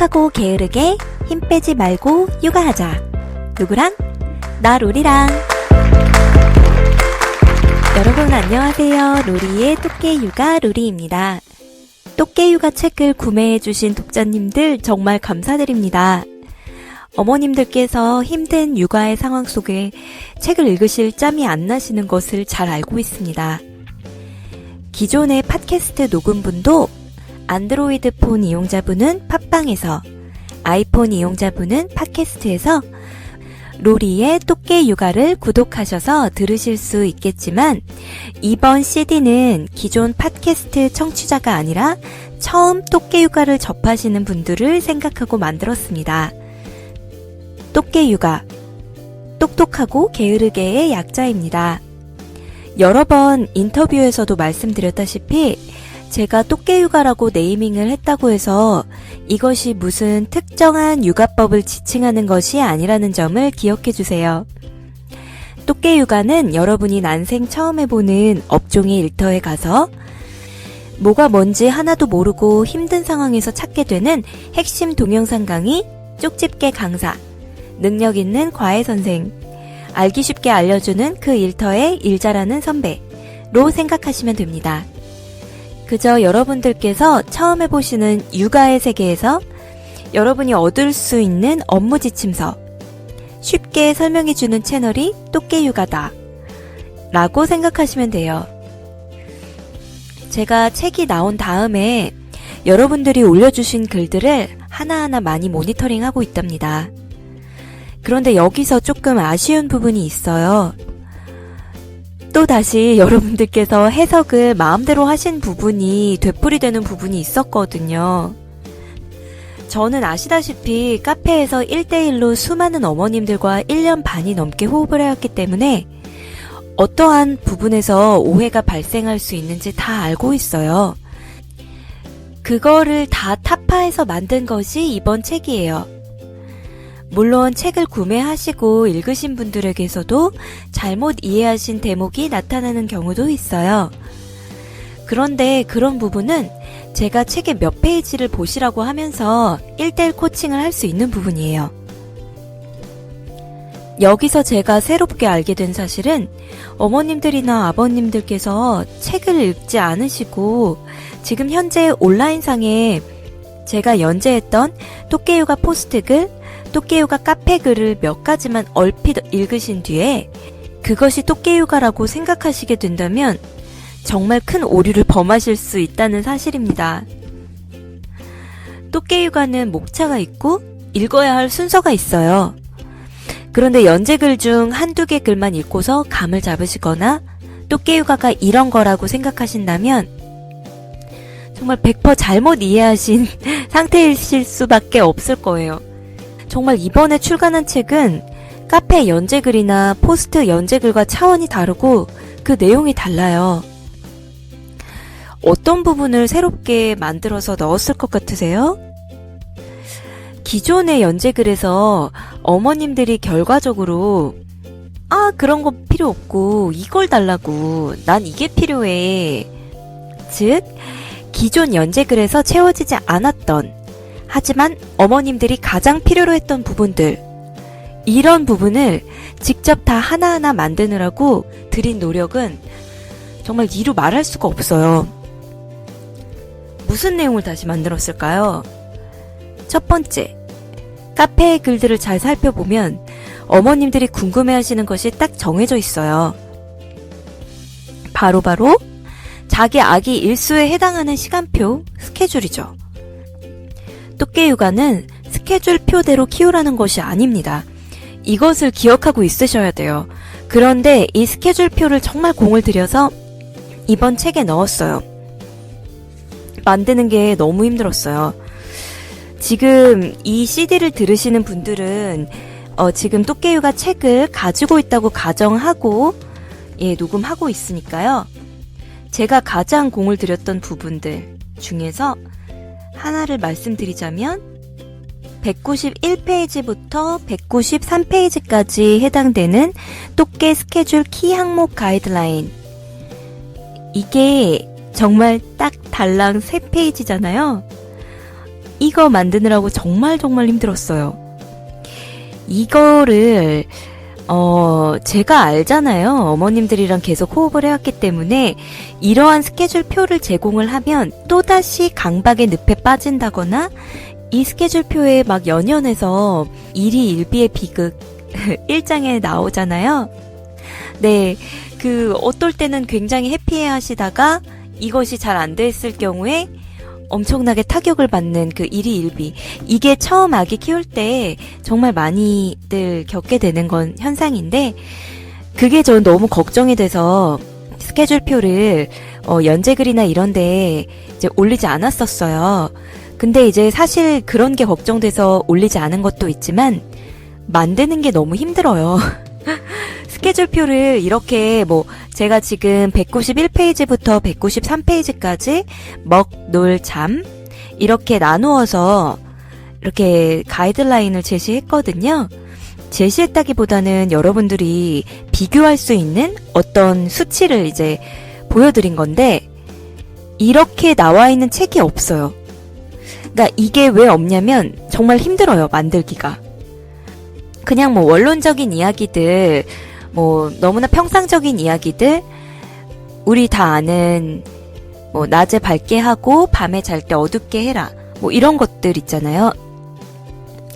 똑똑하고 게으르게 힘 빼지 말고 육아하자. 누구랑? 나 로리랑. 여러분 안녕하세요. 로리의 똑개육아 로리입니다. 똑개육아 책을 구매해주신 독자님들 정말 감사드립니다. 어머님들께서 힘든 육아의 상황 속에 책을 읽으실 짬이 안 나시는 것을 잘 알고 있습니다. 기존의 팟캐스트 녹음분도 안드로이드 폰 이용자분은 팟빵에서, 아이폰 이용자분은 팟캐스트에서 로리의 똑개육아를 구독하셔서 들으실 수 있겠지만, 이번 CD는 기존 팟캐스트 청취자가 아니라 처음 똑개육아를 접하시는 분들을 생각하고 만들었습니다. 똑개육아, 똑똑하고 게으르게의 약자입니다. 여러 번 인터뷰에서도 말씀드렸다시피 제가 똑개육아라고 네이밍을 했다고 해서 이것이 무슨 특정한 육아법을 지칭하는 것이 아니라는 점을 기억해 주세요. 똑개육아는 여러분이 난생 처음 해보는 업종의 일터에 가서 뭐가 뭔지 하나도 모르고 힘든 상황에서 찾게 되는 핵심 동영상 강의, 쪽집게 강사, 능력 있는 과외 선생, 알기 쉽게 알려주는 그 일터의 일 잘하는 선배로 생각하시면 됩니다. 그저 여러분들께서 처음 해보시는 육아의 세계에서 여러분이 얻을 수 있는 업무 지침서, 쉽게 설명해주는 채널이 똑개육아다 라고 생각하시면 돼요. 제가 책이 나온 다음에 여러분들이 올려주신 글들을 하나하나 많이 모니터링하고 있답니다. 그런데 여기서 조금 아쉬운 부분이 있어요. 또다시 여러분들께서 해석을 마음대로 하신 부분이 되풀이되는 부분이 있었거든요. 저는 아시다시피 카페에서 1대1로 수많은 어머님들과 1년 반이 넘게 호흡을 해왔기 때문에 어떠한 부분에서 오해가 발생할 수 있는지 다 알고 있어요. 그거를 다 타파해서 만든 것이 이번 책이에요. 물론 책을 구매하시고 읽으신 분들에게서도 잘못 이해하신 대목이 나타나는 경우도 있어요. 그런데 그런 부분은 제가 책의 몇 페이지를 보시라고 하면서 1대1 코칭을 할 수 있는 부분이에요. 여기서 제가 새롭게 알게 된 사실은 어머님들이나 아버님들께서 책을 읽지 않으시고 지금 현재 온라인상에 제가 연재했던 똑개육아 포스트글, 똑개육아 카페 글을 몇 가지만 얼핏 읽으신 뒤에 그것이 똑개육아라고 생각하시게 된다면 정말 큰 오류를 범하실 수 있다는 사실입니다. 똑개육아는 목차가 있고 읽어야 할 순서가 있어요. 그런데 연재글 중 한두 개 글만 읽고서 감을 잡으시거나 똑개육아가 이런 거라고 생각하신다면 정말 100% 잘못 이해하신 상태이실 수밖에 없을 거예요. 정말 이번에 출간한 책은 카페 연재글이나 포스트 연재글과 차원이 다르고 그 내용이 달라요. 어떤 부분을 새롭게 만들어서 넣었을 것 같으세요? 기존의 연재글에서 어머님들이 결과적으로 그런 거 필요 없고 이걸 달라고, 난 이게 필요해. 즉, 기존 연재글에서 채워지지 않았던, 하지만 어머님들이 가장 필요로 했던 부분들, 이런 부분을 직접 다 하나하나 만드느라고 들인 노력은 정말 이루 말할 수가 없어요. 무슨 내용을 다시 만들었을까요? 첫 번째, 카페의 글들을 잘 살펴보면 어머님들이 궁금해하시는 것이 딱 정해져 있어요. 바로 자기 아기 일수에 해당하는 시간표, 스케줄이죠. 똑개육아는 스케줄표대로 키우라는 것이 아닙니다. 이것을 기억하고 있으셔야 돼요. 그런데 이 스케줄표를 정말 공을 들여서 이번 책에 넣었어요. 만드는 게 너무 힘들었어요. 지금 이 CD를 들으시는 분들은 지금 똑개육아 책을 가지고 있다고 가정하고 녹음하고 있으니까요. 제가 가장 공을 들였던 부분들 중에서 하나를 말씀드리자면 191페이지부터 193페이지까지 해당되는 똑개 스케줄 키 항목 가이드라인, 이게 정말 딱 달랑 3페이지잖아요. 이거 만드느라고 정말 힘들었어요. 이거를 제가 알잖아요. 어머님들이랑 계속 호흡을 해왔기 때문에 이러한 스케줄 표를 제공을 하면 또다시 강박의 늪에 빠진다거나 이 스케줄 표에 막 연연해서 일희일비의 비극 일장에 나오잖아요. 네, 어떨 때는 굉장히 해피해 하시다가 이것이 잘 안 됐을 경우에 엄청나게 타격을 받는 그 일희일비. 이게 처음 아기 키울 때 정말 많이들 겪게 되는 건 현상인데, 그게 전 너무 걱정이 돼서 스케줄표를 연재글이나 이런데 이제 올리지 않았었어요. 근데 이제 사실 그런 게 걱정돼서 올리지 않은 것도 있지만 만드는 게 너무 힘들어요. 스케줄표를 이렇게 제가 지금 191페이지부터 193페이지까지 먹, 놀, 잠 이렇게 나누어서 이렇게 가이드라인을 제시했거든요. 제시했다기보다는 여러분들이 비교할 수 있는 어떤 수치를 이제 보여드린 건데 이렇게 나와 있는 책이 없어요. 그러니까 이게 왜 없냐면 정말 힘들어요, 만들기가. 그냥 원론적인 이야기들, 너무나 평상적인 이야기들, 우리 다 아는, 낮에 밝게 하고, 밤에 잘 때 어둡게 해라. 이런 것들 있잖아요.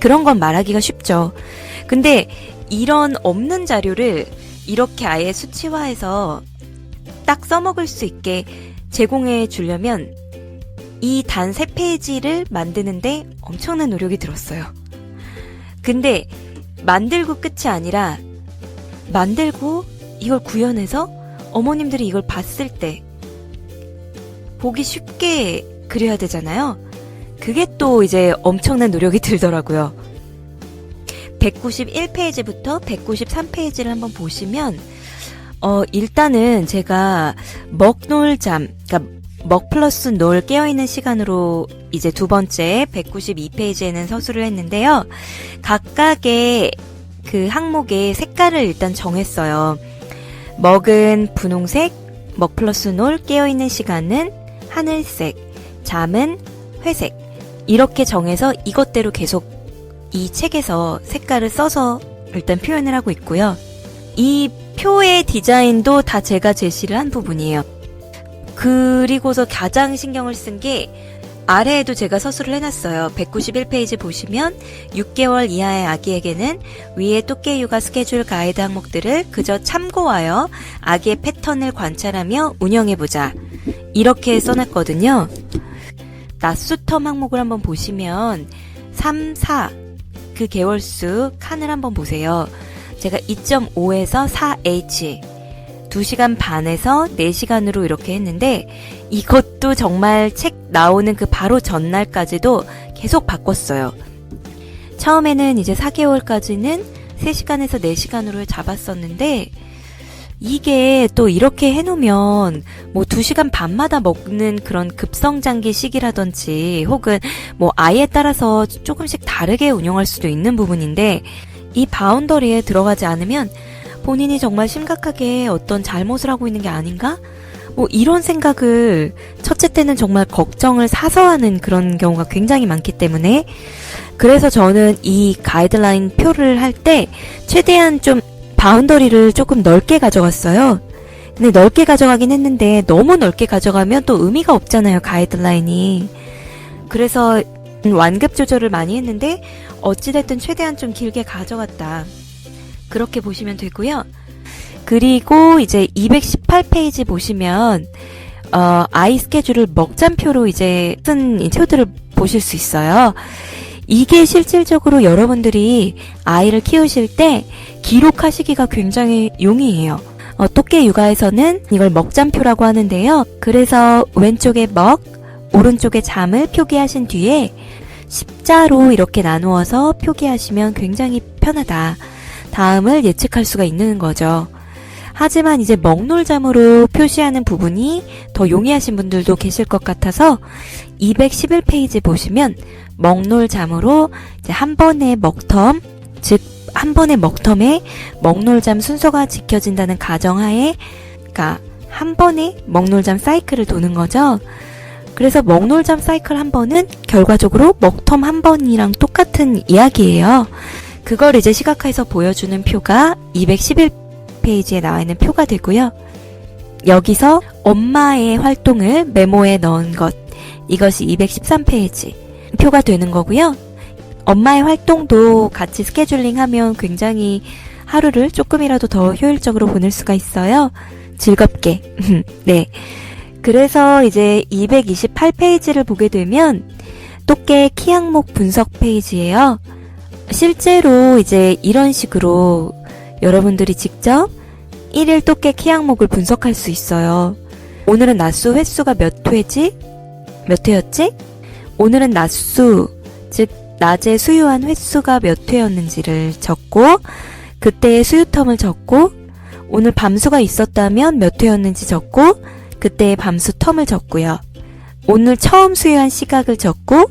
그런 건 말하기가 쉽죠. 근데, 이런 없는 자료를 이렇게 아예 수치화해서 딱 써먹을 수 있게 제공해 주려면, 이 단 3페이지를 만드는데 엄청난 노력이 들었어요. 근데, 만들고 끝이 아니라 만들고 이걸 구현해서 어머님들이 이걸 봤을 때 보기 쉽게 그려야 되잖아요. 그게 또 이제 엄청난 노력이 들더라고요. 191페이지부터 193페이지를 한번 보시면 일단은 제가 먹놀잠, 그러니까 먹 플러스 놀 깨어있는 시간으로 이제 두 번째 192페이지에는 서술을 했는데요. 각각의 그 항목의 색깔을 일단 정했어요. 먹은 분홍색, 먹 플러스 놀 깨어있는 시간은 하늘색, 잠은 회색. 이렇게 정해서 이것대로 계속 이 책에서 색깔을 써서 일단 표현을 하고 있고요. 이 표의 디자인도 다 제가 제시를 한 부분이에요. 그리고서 가장 신경을 쓴 게 아래에도 제가 서술을 해놨어요. 191페이지 보시면 6개월 이하의 아기에게는 위의 토끼 육아 스케줄 가이드 항목들을 그저 참고하여 아기의 패턴을 관찰하며 운영해보자. 이렇게 써놨거든요. 낮수텀 항목을 한번 보시면 3, 4 그 개월수 칸을 한번 보세요. 제가 2.5에서 4H 2시간 반에서 4시간으로 이렇게 했는데 이것도 정말 책 나오는 그 바로 전날까지도 계속 바꿨어요. 처음에는 이제 4개월까지는 3시간에서 4시간으로 잡았었는데 이게 또 이렇게 해놓으면 2시간 반마다 먹는 그런 급성장기 시기라든지 혹은 아이에 따라서 조금씩 다르게 운영할 수도 있는 부분인데 이 바운더리에 들어가지 않으면 본인이 정말 심각하게 어떤 잘못을 하고 있는 게 아닌가? 이런 생각을 첫째 때는 정말 걱정을 사서 하는 그런 경우가 굉장히 많기 때문에 그래서 저는 이 가이드라인 표를 할 때 최대한 좀 바운더리를 조금 넓게 가져갔어요. 근데 넓게 가져가긴 했는데 너무 넓게 가져가면 또 의미가 없잖아요, 가이드라인이. 그래서 완급 조절을 많이 했는데 어찌됐든 최대한 좀 길게 가져갔다. 그렇게 보시면 되고요. 그리고 이제 218페이지 보시면 아이 스케줄을 먹잠표로 이제 쓴 표들을 보실 수 있어요. 이게 실질적으로 여러분들이 아이를 키우실 때 기록하시기가 굉장히 용이해요. 토끼 육아에서는 이걸 먹잠표라고 하는데요. 그래서 왼쪽에 먹, 오른쪽에 잠을 표기하신 뒤에 십자로 이렇게 나누어서 표기하시면 굉장히 편하다. 다음을 예측할 수가 있는 거죠. 하지만 이제 먹놀잠으로 표시하는 부분이 더 용이하신 분들도 계실 것 같아서 211페이지 보시면 먹놀잠으로 이제 한 번의 먹텀, 즉 한 번의 먹텀에 먹놀잠 순서가 지켜진다는 가정하에, 그러니까 한 번에 먹놀잠 사이클을 도는 거죠. 그래서 먹놀잠 사이클 한 번은 결과적으로 먹텀 한 번이랑 똑같은 이야기예요. 그걸 이제 시각화해서 보여주는 표가 211페이지에 나와 있는 표가 되고요. 여기서 엄마의 활동을 메모에 넣은 것, 이것이 213페이지 표가 되는 거고요. 엄마의 활동도 같이 스케줄링하면 굉장히 하루를 조금이라도 더 효율적으로 보낼 수가 있어요. 즐겁게. 네. 그래서 이제 228페이지를 보게 되면 똑개 키 항목 분석 페이지예요. 실제로 이제 이런 식으로 여러분들이 직접 1일 똑개 키 항목을 분석할 수 있어요. 오늘은 낮수 횟수가 몇 회였지? 오늘은 낮수, 즉 낮에 수유한 횟수가 몇 회였는지를 적고 그때의 수유 텀을 적고 오늘 밤수가 있었다면 몇 회였는지 적고 그때의 밤수 텀을 적고요. 오늘 처음 수유한 시각을 적고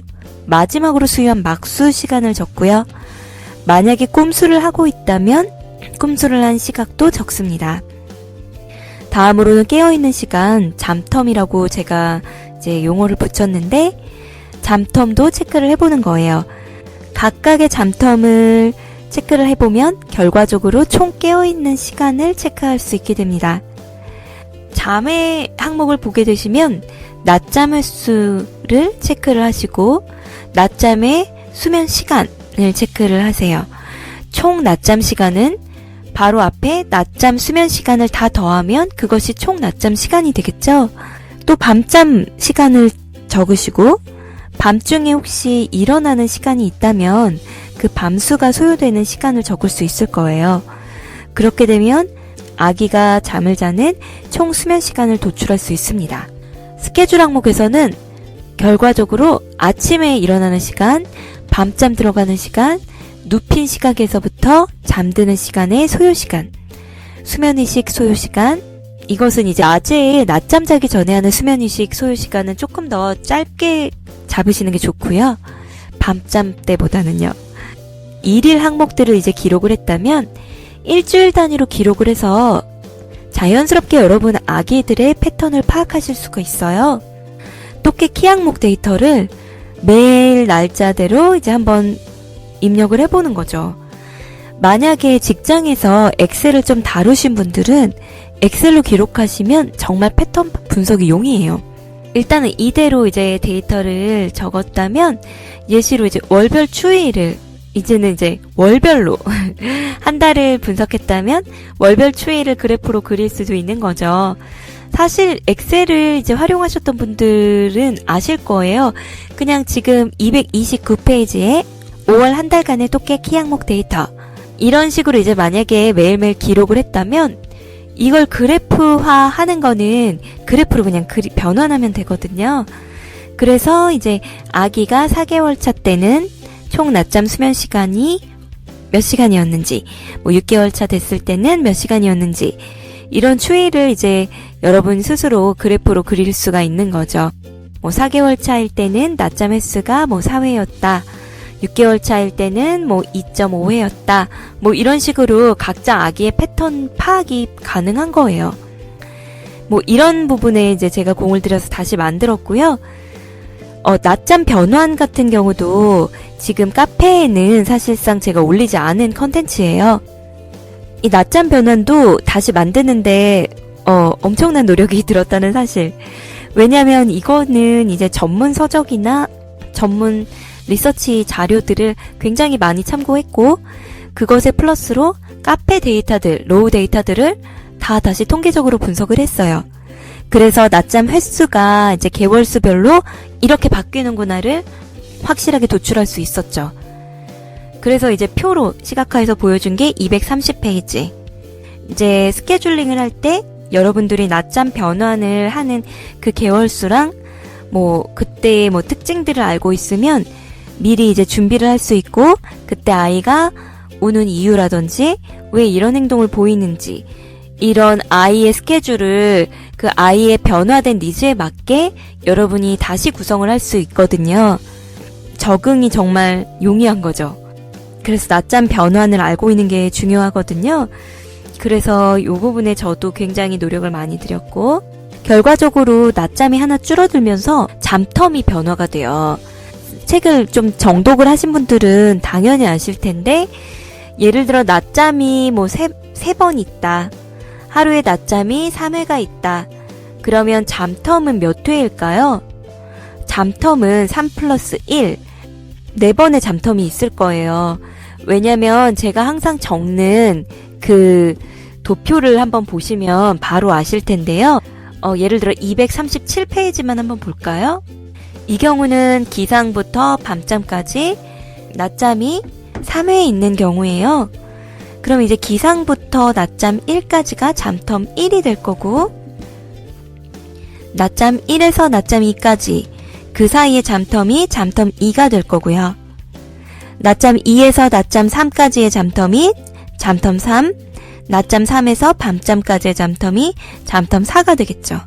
마지막으로 수유한 막수 시간을 적고요. 만약에 꼼수를 하고 있다면 꼼수를 한 시각도 적습니다. 다음으로는 깨어있는 시간, 잠텀이라고 제가 이제 용어를 붙였는데 잠텀도 체크를 해보는 거예요. 각각의 잠텀을 체크를 해보면 결과적으로 총 깨어있는 시간을 체크할 수 있게 됩니다. 잠의 항목을 보게 되시면 낮잠 횟수를 체크를 하시고 낮잠의 수면 시간을 체크를 하세요. 총 낮잠 시간은 바로 앞에 낮잠 수면 시간을 다 더하면 그것이 총 낮잠 시간이 되겠죠. 또 밤잠 시간을 적으시고 밤중에 혹시 일어나는 시간이 있다면 그 밤수가 소요되는 시간을 적을 수 있을 거예요. 그렇게 되면 아기가 잠을 자는 총 수면 시간을 도출할 수 있습니다. 스케줄 항목에서는 결과적으로 아침에 일어나는 시간, 밤잠 들어가는 시간, 눕힌 시각에서부터 잠드는 시간의 소요시간, 수면이식 소요시간, 이것은 이제 낮에 낮잠 자기 전에 하는 수면이식 소요시간은 조금 더 짧게 잡으시는 게 좋고요. 밤잠 때보다는요. 일일 항목들을 이제 기록을 했다면 일주일 단위로 기록을 해서 자연스럽게 여러분 아기들의 패턴을 파악하실 수가 있어요. 똑개 키 항목 데이터를 매일 날짜대로 이제 한번 입력을 해보는 거죠. 만약에 직장에서 엑셀을 좀 다루신 분들은 엑셀로 기록하시면 정말 패턴 분석이 용이해요. 일단은 이대로 이제 데이터를 적었다면 예시로 이제 월별 추이를 이제는 이제 월별로 한 달을 분석했다면 월별 추이를 그래프로 그릴 수도 있는 거죠. 사실 엑셀을 이제 활용하셨던 분들은 아실 거예요. 그냥 지금 229페이지에 5월 한 달간의 똑개 키 항목 데이터 이런 식으로 이제 만약에 매일매일 기록을 했다면 이걸 그래프화 하는 거는 그래프로 그냥 변환하면 되거든요. 그래서 이제 아기가 4개월 차 때는 총 낮잠 수면 시간이 몇 시간이었는지, 뭐 6개월 차 됐을 때는 몇 시간이었는지, 이런 추이를 이제 여러분 스스로 그래프로 그릴 수가 있는 거죠. 뭐 4개월 차일 때는 낮잠 횟수가 뭐 4회였다. 6개월 차일 때는 뭐 2.5회였다. 뭐 이런 식으로 각자 아기의 패턴 파악이 가능한 거예요. 뭐 이런 부분에 이제 제가 공을 들여서 다시 만들었고요. 낮잠 변환 같은 경우도 지금 카페에는 사실상 제가 올리지 않은 컨텐츠예요. 이 낮잠 변환도 다시 만드는데 엄청난 노력이 들었다는 사실. 왜냐면 이거는 이제 전문 서적이나 전문 리서치 자료들을 굉장히 많이 참고했고 그것에 플러스로 카페 데이터들, 로우 데이터들을 다 다시 통계적으로 분석을 했어요. 그래서 낮잠 횟수가 이제 개월수별로 이렇게 바뀌는구나를 확실하게 도출할 수 있었죠. 그래서 이제 표로 시각화해서 보여준 게 230페이지. 이제 스케줄링을 할 때 여러분들이 낮잠 변환을 하는 그 개월수랑 뭐 그때의 뭐 특징들을 알고 있으면 미리 이제 준비를 할 수 있고 그때 아이가 우는 이유라든지 왜 이런 행동을 보이는지 이런 아이의 스케줄을 그 아이의 변화된 니즈에 맞게 여러분이 다시 구성을 할 수 있거든요. 적응이 정말 용이한 거죠. 그래서 낮잠 변환을 알고 있는 게 중요하거든요. 그래서 이 부분에 저도 굉장히 노력을 많이 들였고 결과적으로 낮잠이 하나 줄어들면서 잠텀이 변화가 돼요. 책을 좀 정독을 하신 분들은 당연히 아실 텐데, 예를 들어 낮잠이 뭐 세 번 있다. 하루에 낮잠이 3회가 있다. 그러면 잠텀은 몇 회일까요? 잠텀은 3 플러스 1. 4번의 잠텀이 있을 거예요. 왜냐면 제가 항상 적는 그 도표를 한번 보시면 바로 아실 텐데요. 예를 들어 237페이지만 한번 볼까요? 이 경우는 기상부터 밤잠까지 낮잠이 3회 있는 경우예요. 그럼 이제 기상부터 낮잠 1까지가 잠텀 1이 될 거고, 낮잠 1에서 낮잠 2까지 그 사이의 잠텀이 잠텀 2가 될 거고요. 낮잠 2에서 낮잠 3까지의 잠텀이 잠텀 3, 낮잠 3에서 밤잠까지의 잠텀이 잠텀 4가 되겠죠.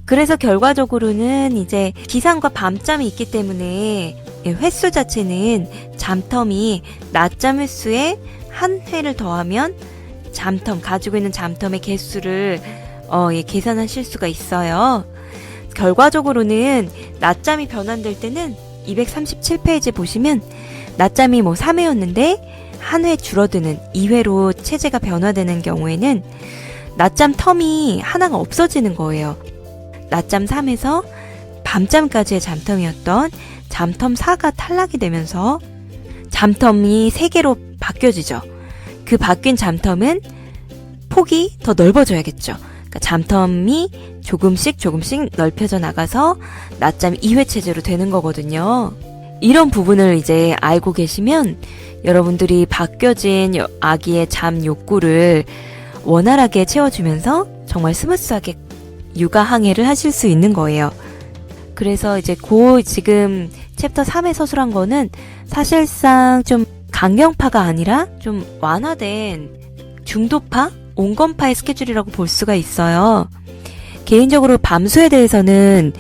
그래서 결과적으로는 이제 기상과 밤잠이 있기 때문에 횟수 자체는 잠텀이 낮잠 횟수에 한 회를 더하면 잠텀, 가지고 있는 잠텀의 개수를 계산하실 수가 있어요. 결과적으로는 낮잠이 변환될 때는 237페이지 보시면 낮잠이 뭐 3회였는데 한 회 줄어드는 2회로 체제가 변화되는 경우에는 낮잠 텀이 하나가 없어지는 거예요. 낮잠 3에서 밤잠까지의 잠텀이었던 잠텀 4가 탈락이 되면서 잠텀이 3개로 바뀌어지죠. 그 바뀐 잠텀은 폭이 더 넓어져야겠죠. 그러니까 잠텀이 조금씩 넓혀져 나가서 낮잠 2회 체제로 되는 거거든요. 이런 부분을 이제 알고 계시면 여러분들이 바뀌어진 아기의 잠 욕구를 원활하게 채워주면서 정말 스무스하게 육아 항해를 하실 수 있는 거예요. 그래서 이제 지금 챕터 3에 서술한 거는 사실상 좀 강경파가 아니라 좀 완화된 중도파, 온건파의 스케줄이라고 볼 수가 있어요. 개인적으로 밤수에 대해서는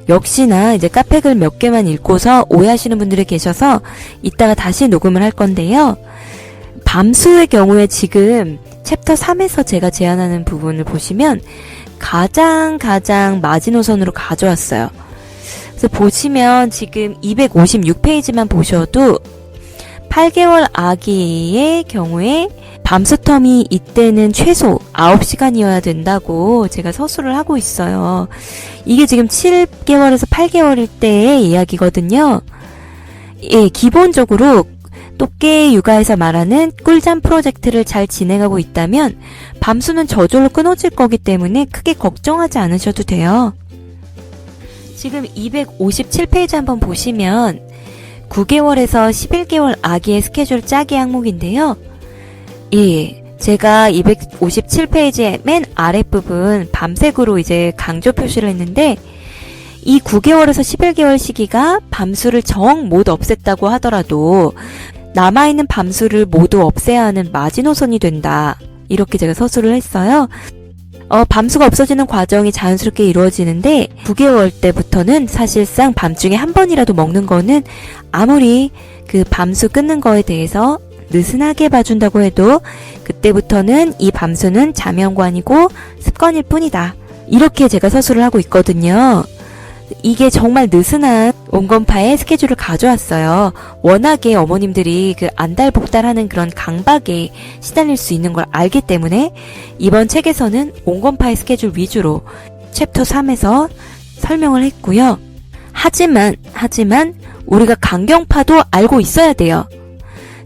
역시나 이제 카페글 몇 개만 읽고서 오해하시는 분들이 계셔서 이따가 다시 녹음을 할 건데요. 밤수의 경우에 지금 챕터 3에서 제가 제안하는 부분을 보시면 가장 마지노선으로 가져왔어요. 그래서 보시면 지금 256페이지만 보셔도 8개월 아기의 경우에 밤수텀이 이때는 최소 9시간이어야 된다고 제가 서술을 하고 있어요. 이게 지금 7개월에서 8개월일 때의 이야기거든요. 예, 기본적으로 똑개 육아에서 말하는 꿀잠 프로젝트를 잘 진행하고 있다면 밤수는 저절로 끊어질 거기 때문에 크게 걱정하지 않으셔도 돼요. 지금 257페이지 한번 보시면 9개월에서 11개월 아기의 스케줄 짜기 항목인데요. 예, 제가 257페이지의 맨 아랫부분 밤색으로 이제 강조 표시를 했는데 이 9개월에서 11개월 시기가 밤수를 정 모두 없앴다고 하더라도 남아있는 밤수를 모두 없애야 하는 마지노선이 된다. 이렇게 제가 서술을 했어요. 밤수가 없어지는 과정이 자연스럽게 이루어지는데 9개월 때부터는 사실상 밤중에 한 번이라도 먹는 거는 아무리 그 밤수 끊는 거에 대해서 느슨하게 봐준다고 해도 그때부터는 이 밤수는 자명관이고 습관일 뿐이다. 이렇게 제가 서술을 하고 있거든요. 이게 정말 느슨한 온건파의 스케줄을 가져왔어요. 워낙에 어머님들이 그 안달복달하는 그런 강박에 시달릴 수 있는 걸 알기 때문에 이번 책에서는 온건파의 스케줄 위주로 챕터 3에서 설명을 했고요. 하지만 우리가 강경파도 알고 있어야 돼요.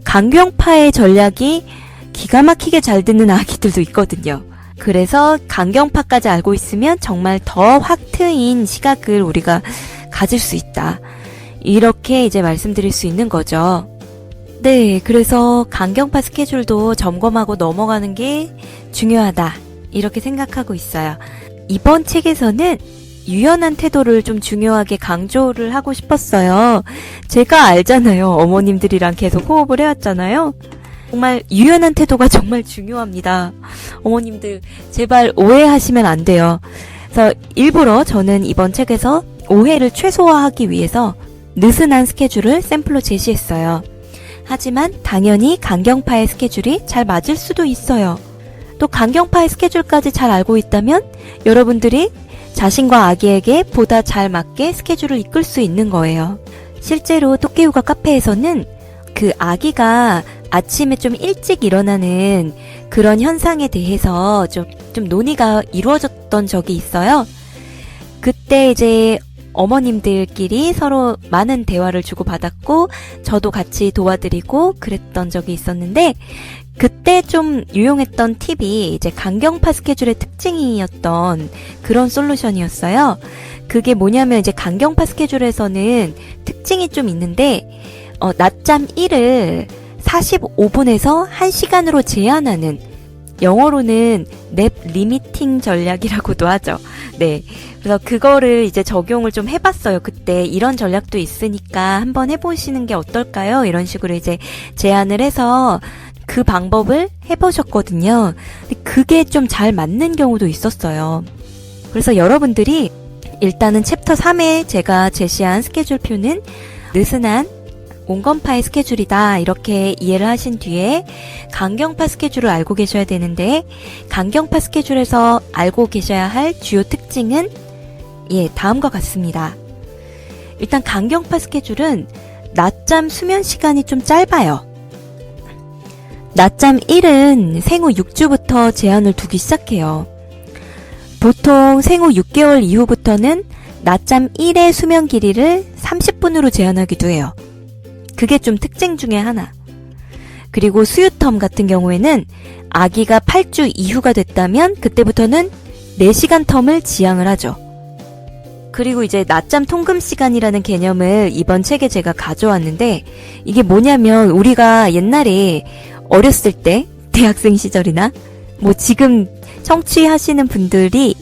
강경파의 전략이 기가 막히게 잘 듣는 아기들도 있거든요. 그래서 강경파까지 알고 있으면 정말 더 확 트인 시각을 우리가 가질 수 있다. 이렇게 이제 말씀드릴 수 있는 거죠. 네, 그래서 강경파 스케줄도 점검하고 넘어가는 게 중요하다. 이렇게 생각하고 있어요. 이번 책에서는 유연한 태도를 좀 중요하게 강조를 하고 싶었어요. 제가 알잖아요. 어머님들이랑 계속 호흡을 해왔잖아요. 정말 유연한 태도가 정말 중요합니다. 어머님들 제발 오해하시면 안 돼요. 그래서 일부러 저는 이번 책에서 오해를 최소화하기 위해서 느슨한 스케줄을 샘플로 제시했어요. 하지만 당연히 강경파의 스케줄이 잘 맞을 수도 있어요. 또 강경파의 스케줄까지 잘 알고 있다면 여러분들이 자신과 아기에게 보다 잘 맞게 스케줄을 이끌 수 있는 거예요. 실제로 토끼육아 카페에서는 그 아기가 아침에 좀 일찍 일어나는 그런 현상에 대해서 좀 논의가 이루어졌던 적이 있어요. 그때 이제 어머님들끼리 서로 많은 대화를 주고받았고 저도 같이 도와드리고 그랬던 적이 있었는데 그때 좀 유용했던 팁이 이제 강경파 스케줄의 특징이었던 그런 솔루션이었어요. 그게 뭐냐면 이제 강경파 스케줄에서는 특징이 좀 있는데 낮잠 1을 45분에서 1시간으로 제한하는 영어로는 냅 리미팅 전략이라고도 하죠. 네. 그래서 그거를 이제 적용을 좀 해봤어요. 그때 이런 전략도 있으니까 한번 해보시는 게 어떨까요? 이런 식으로 이제 제안을 해서 그 방법을 해보셨거든요. 근데 그게 좀 잘 맞는 경우도 있었어요. 그래서 여러분들이 일단은 챕터 3에 제가 제시한 스케줄표는 느슨한 온건파의 스케줄이다 이렇게 이해를 하신 뒤에 강경파 스케줄을 알고 계셔야 되는데 강경파 스케줄에서 알고 계셔야 할 주요 특징은 다음과 같습니다. 일단 강경파 스케줄은 낮잠 수면 시간이 좀 짧아요. 낮잠 1은 생후 6주부터 제한을 두기 시작해요. 보통 생후 6개월 이후부터는 낮잠 1의 수면 길이를 30분으로 제한하기도 해요. 그게 좀 특징 중에 하나. 그리고 수유텀 같은 경우에는 아기가 8주 이후가 됐다면 그때부터는 4시간 텀을 지향을 하죠. 그리고 이제 낮잠 통금 시간이라는 개념을 이번 책에 제가 가져왔는데 이게 뭐냐면 우리가 옛날에 어렸을 때 대학생 시절이나 뭐 지금 청취하시는 분들이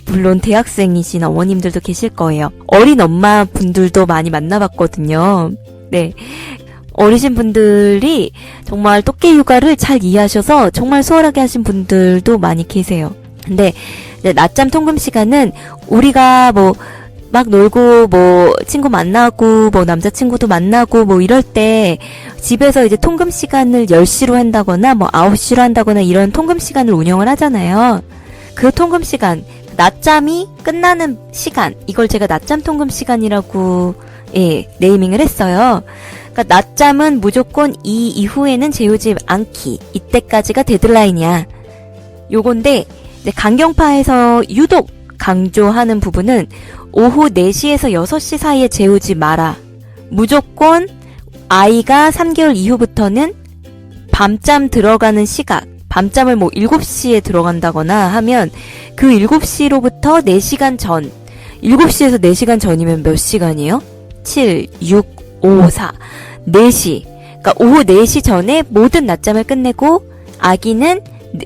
물론 대학생이신 어머님들도 계실 거예요. 어린 엄마 분들도 많이 만나봤거든요. 네. 어리신 분들이 정말 토끼 육아를 잘 이해하셔서 정말 수월하게 하신 분들도 많이 계세요. 근데 낮잠 통금 시간은 우리가 막 놀고 친구 만나고 남자친구도 만나고 이럴 때 집에서 이제 통금 시간을 10시로 한다거나 9시로 한다거나 이런 통금 시간을 운영을 하잖아요. 그 통금 시간, 낮잠이 끝나는 시간, 이걸 제가 낮잠 통금 시간이라고 네이밍을 했어요. 그러니까 낮잠은 무조건 이 이후에는 재우지 않기. 이때까지가 데드라인이야. 요건데 이제 강경파에서 유독 강조하는 부분은 오후 4시에서 6시 사이에 재우지 마라. 무조건 아이가 3개월 이후부터는 밤잠 들어가는 시각, 밤잠을 7시에 들어간다거나 하면 그 7시로부터 4시간 전, 7시에서 4시간 전이면 몇 시간이에요? 7, 6, 5, 4, 4시. 그러니까 오후 4시 전에 모든 낮잠을 끝내고 아기는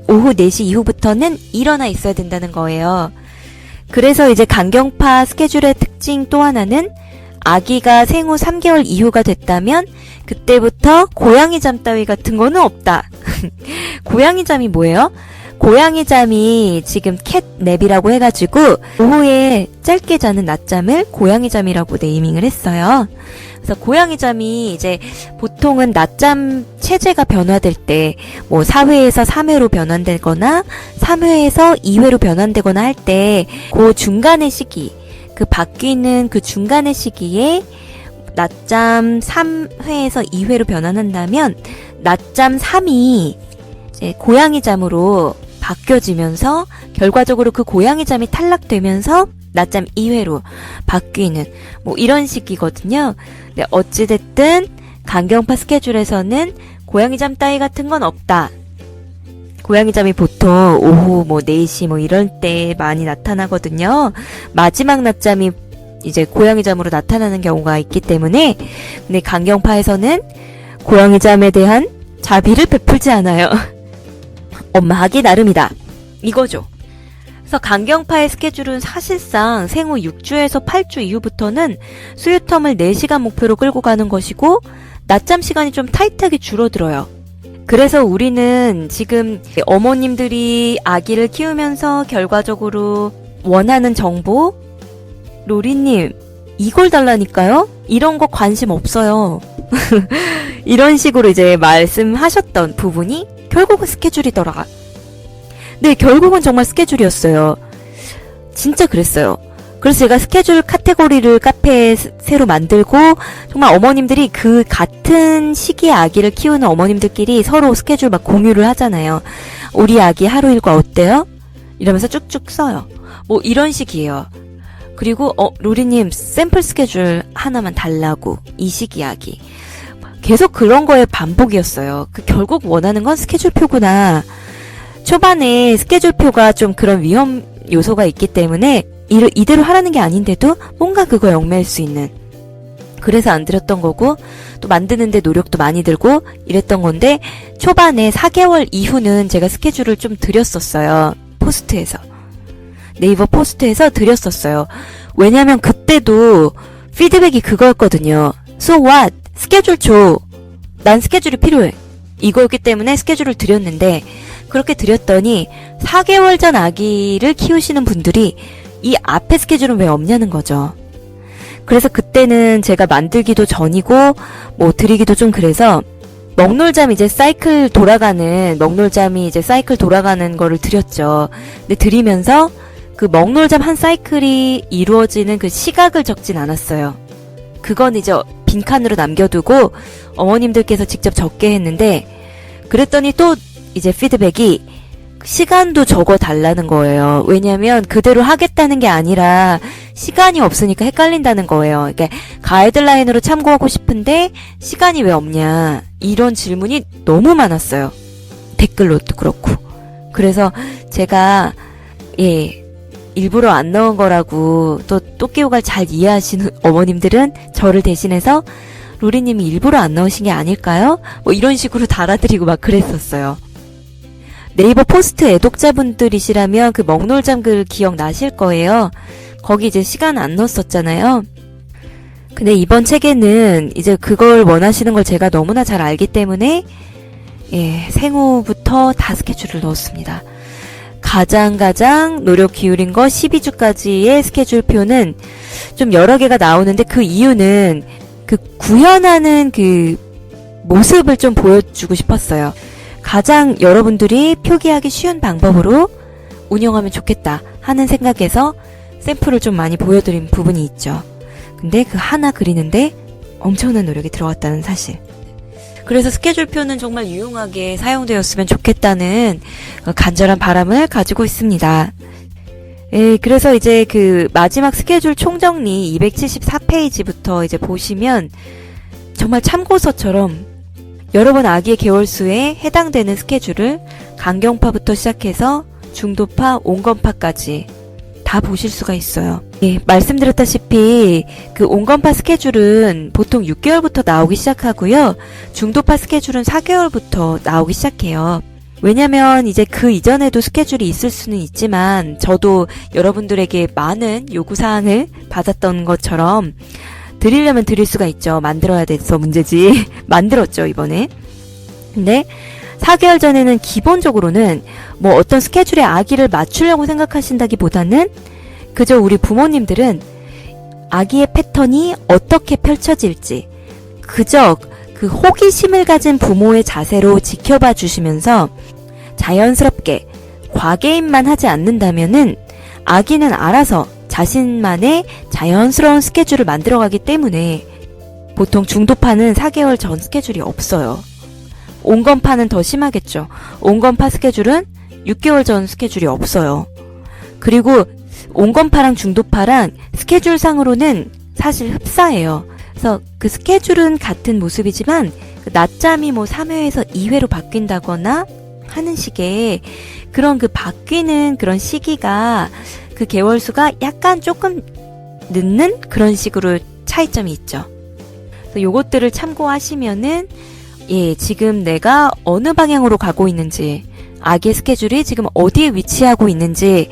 오후 4시 이후부터는 일어나 있어야 된다는 거예요. 그래서 이제 강경파 스케줄의 특징 또 하나는 아기가 생후 3개월 이후가 됐다면 그때부터 고양이 잠 따위 같은 거는 없다. 고양이 잠이 뭐예요? 고양이 잠이 지금 캣냅이라고 해가지고 오후에 짧게 자는 낮잠을 고양이 잠이라고 네이밍을 했어요. 그래서 고양이 잠이 이제 보통은 낮잠 체제가 변화될 때 4회에서 3회로 변환되거나 3회에서 2회로 변환되거나 할 때 그 중간의 시기, 그 바뀌는 그 중간의 시기에 낮잠 3회에서 2회로 변환한다면 낮잠 3이 이제 고양이 잠으로 바뀌어지면서 결과적으로 그 고양이 잠이 탈락되면서 낮잠 2회로 바뀌는 이런 식이거든요. 네, 어찌됐든 강경파 스케줄에서는 고양이 잠 따위 같은 건 없다. 고양이 잠이 보통 오후 4시 이럴 때 많이 나타나거든요. 마지막 낮잠이 이제 고양이 잠으로 나타나는 경우가 있기 때문에 근데 강경파에서는 고양이 잠에 대한 자비를 베풀지 않아요. 엄마 하기 나름이다. 이거죠. 그래서 강경파의 스케줄은 사실상 생후 6주에서 8주 이후부터는 수유텀을 4시간 목표로 끌고 가는 것이고 낮잠 시간이 좀 타이트하게 줄어들어요. 그래서 우리는 지금 어머님들이 아기를 키우면서 결과적으로 원하는 정보, 로리님 이걸 달라니까요? 이런 거 관심 없어요. 이런 식으로 이제 말씀하셨던 부분이 결국은 스케줄이더라. 네, 결국은 정말 스케줄이었어요. 진짜 그랬어요. 그래서 제가 스케줄 카테고리를 카페에 새로 만들고 정말 어머님들이 그 같은 시기에 아기를 키우는 어머님들끼리 서로 스케줄 막 공유를 하잖아요. 우리 아기 하루 일과 어때요? 이러면서 쭉쭉 써요. 뭐 이런 식이에요. 그리고 로리님 샘플 스케줄 하나만 달라고 이 시기 아기. 계속 그런 거의 반복이었어요. 결국 원하는 건 스케줄표구나. 초반에 스케줄표가 좀 그런 위험 요소가 있기 때문에 이대로 하라는 게 아닌데도 뭔가 그거에 얽매일 수 있는. 그래서 안 드렸던 거고 또 만드는데 노력도 많이 들고 이랬던 건데 초반에 4개월 이후는 제가 스케줄을 좀 드렸었어요. 포스트에서. 네이버 포스트에서 드렸었어요. 왜냐면 그때도 피드백이 그거였거든요. So what? 스케줄 줘. 난 스케줄이 필요해. 이거였기 때문에 스케줄을 드렸는데 그렇게 드렸더니 4개월 전 아기를 키우시는 분들이 이 앞에 스케줄은 왜 없냐는 거죠. 그래서 그때는 제가 만들기도 전이고 뭐 드리기도 좀 그래서 먹놀잠 이제 사이클 돌아가는 거를 드렸죠. 근데 드리면서 그 먹놀잠 한 사이클이 이루어지는 그 시각을 적진 않았어요. 그건 이제 빈칸으로 남겨두고 어머님들께서 직접 적게 했는데 그랬더니 또 이제 피드백이 시간도 적어 달라는 거예요. 왜냐면 그대로 하겠다는 게 아니라 시간이 없으니까 헷갈린다는 거예요. 그러니까 가이드라인으로 참고하고 싶은데 시간이 왜 없냐 이런 질문이 너무 많았어요. 댓글로도 그렇고. 그래서 제가 일부러 안 넣은 거라고 또 또끼오갈 잘 이해하시는 어머님들은 저를 대신해서 로리님이 일부러 안 넣으신 게 아닐까요? 뭐 이런 식으로 달아드리고 막 그랬었어요. 네이버 포스트 애독자분들이시라면 그 먹놀잠 글 기억나실 거예요. 거기 이제 시간 안 넣었었잖아요. 근데 이번 책에는 이제 그걸 원하시는 걸 제가 너무나 잘 알기 때문에 생후부터 다 스케줄을 넣었습니다. 가장 노력 기울인 거 12주까지의 스케줄표는 좀 여러 개가 나오는데 그 이유는 그 구현하는 그 모습을 좀 보여주고 싶었어요. 가장 여러분들이 표기하기 쉬운 방법으로 운영하면 좋겠다 하는 생각에서 샘플을 좀 많이 보여드린 부분이 있죠. 근데 그 하나 그리는데 엄청난 노력이 들어갔다는 사실. 그래서 스케줄표는 정말 유용하게 사용되었으면 좋겠다는 간절한 바람을 가지고 있습니다. 그래서 이제 그 마지막 스케줄 총정리 274페이지부터 이제 보시면 정말 참고서처럼 여러분 아기의 개월수에 해당되는 스케줄을 간경파부터 시작해서 중도파, 온건파까지 다 보실 수가 있어요. 말씀드렸다시피 그 온건파 스케줄은 보통 6개월부터 나오기 시작하고요. 중도파 스케줄은 4개월부터 나오기 시작해요. 왜냐면 이제 그 이전에도 스케줄이 있을 수는 있지만 저도 여러분들에게 많은 요구사항을 받았던 것처럼 드리려면 드릴 수가 있죠. 만들어야 돼서 문제지. 만들었죠, 이번에. 근데 4개월 전에는 기본적으로는 뭐 어떤 스케줄에 아기를 맞추려고 생각하신다기보다는 그저 우리 부모님들은 아기의 패턴이 어떻게 펼쳐질지 그저 그 호기심을 가진 부모의 자세로 지켜봐 주시면서 자연스럽게 과개입만 하지 않는다면은 아기는 알아서 자신만의 자연스러운 스케줄을 만들어가기 때문에 보통 중도파는 4개월 전 스케줄이 없어요. 온건파는 더 심하겠죠. 온건파 스케줄은 6개월 전 스케줄이 없어요. 그리고 온건파랑 중도파랑 스케줄상으로는 사실 흡사해요. 그래서 그 스케줄은 같은 모습이지만 그 낮잠이 뭐 3회에서 2회로 바뀐다거나 하는 식의 그런 그 바뀌는 그런 시기가 그 개월수가 약간 조금 늦는 그런 식으로 차이점이 있죠. 그래서 요것들을 참고하시면은 지금 내가 어느 방향으로 가고 있는지, 아기의 스케줄이 지금 어디에 위치하고 있는지,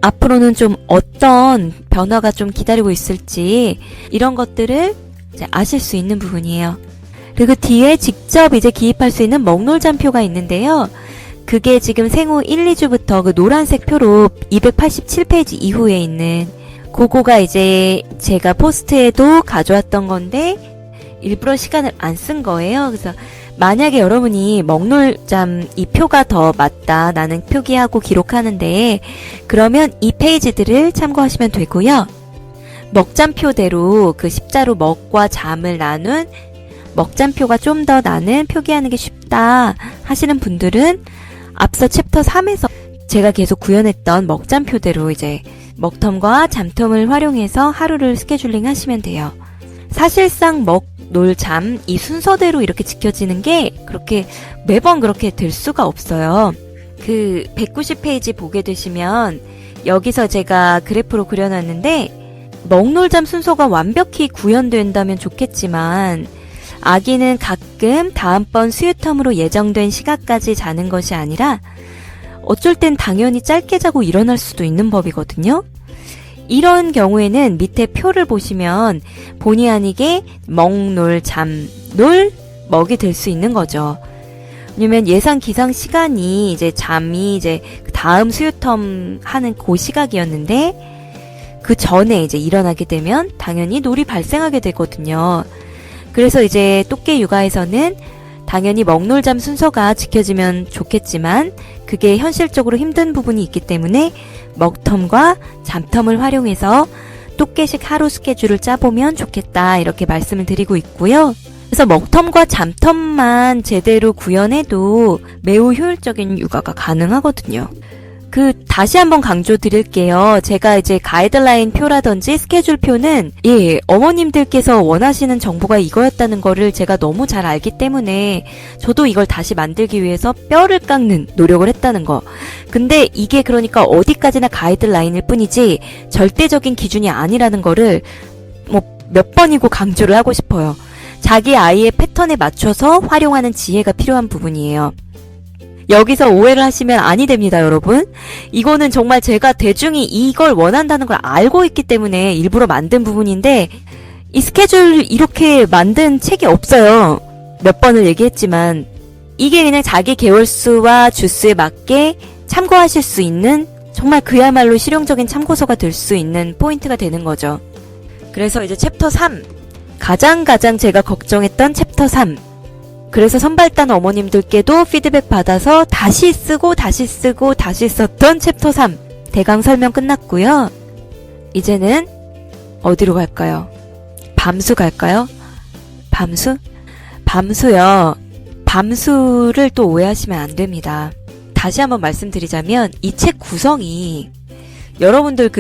앞으로는 좀 어떤 변화가 좀 기다리고 있을지 이런 것들을 이제 아실 수 있는 부분이에요. 그리고 뒤에 직접 이제 기입할 수 있는 먹놀잠표가 있는데요. 그게 지금 생후 1, 2주부터 그 노란색 표로 287페이지 이후에 있는 그거가 이제 제가 포스트에도 가져왔던 건데 일부러 시간을 안 쓴 거예요. 그래서 만약에 여러분이 먹놀잠 이 표가 더 맞다, 나는 표기하고 기록하는데, 그러면 이 페이지들을 참고하시면 되고요. 먹잠표대로 그 십자로 먹과 잠을 나눈 먹잠표가 좀 더 나는 표기하는 게 쉽다 하시는 분들은 앞서 챕터 3에서 제가 계속 구현했던 먹잠표대로 이제 먹텀과 잠텀을 활용해서 하루를 스케줄링 하시면 돼요. 사실상 먹, 놀, 잠 이 순서대로 이렇게 지켜지는 게 그렇게 매번 그렇게 될 수가 없어요. 그 190페이지 보게 되시면 여기서 제가 그래프로 그려놨는데 먹놀잠 순서가 완벽히 구현된다면 좋겠지만 아기는 가끔 다음번 수유텀으로 예정된 시간까지 자는 것이 아니라 어쩔 땐 당연히 짧게 자고 일어날 수도 있는 법이거든요. 이런 경우에는 밑에 표를 보시면 본의 아니게 먹, 놀, 잠, 놀, 먹이 될 수 있는 거죠. 왜냐면 예상 기상 시간이 이제 잠이 이제 다음 수유텀 하는 그 시각이었는데 그 전에 이제 일어나게 되면 당연히 놀이 발생하게 되거든요. 그래서 이제 또깨 육아에서는 당연히 먹놀잠 순서가 지켜지면 좋겠지만 그게 현실적으로 힘든 부분이 있기 때문에 먹텀과 잠텀을 활용해서 또깨식 하루 스케줄을 짜보면 좋겠다 이렇게 말씀을 드리고 있고요. 그래서 먹텀과 잠텀만 제대로 구현해도 매우 효율적인 육아가 가능하거든요. 다시 한번 강조 드릴게요. 제가 이제 가이드라인 표라든지 스케줄 표는 어머님들께서 원하시는 정보가 이거였다는 거를 제가 너무 잘 알기 때문에 저도 이걸 다시 만들기 위해서 뼈를 깎는 노력을 했다는 거. 근데 이게 그러니까 어디까지나 가이드라인일 뿐이지 절대적인 기준이 아니라는 거를 몇 번이고 강조를 하고 싶어요. 자기 아이의 패턴에 맞춰서 활용하는 지혜가 필요한 부분이에요. 여기서 오해를 하시면 아니 됩니다, 여러분. 이거는 정말 제가 대중이 이걸 원한다는 걸 알고 있기 때문에 일부러 만든 부분인데 이 스케줄 이렇게 만든 책이 없어요. 몇 번을 얘기했지만 이게 그냥 자기 개월수와 주수에 맞게 참고하실 수 있는 정말 그야말로 실용적인 참고서가 될 수 있는 포인트가 되는 거죠. 그래서 이제 챕터 3 가장 제가 걱정했던 챕터 3 그래서 선발단 어머님들께도 피드백 받아서 다시 쓰고 다시 썼던 챕터 3 대강 설명 끝났고요. 이제는 어디로 갈까요? 밤수 갈까요? 밤수? 밤수요. 밤수를 또 오해하시면 안 됩니다. 다시 한번 말씀드리자면 이 책 구성이 여러분들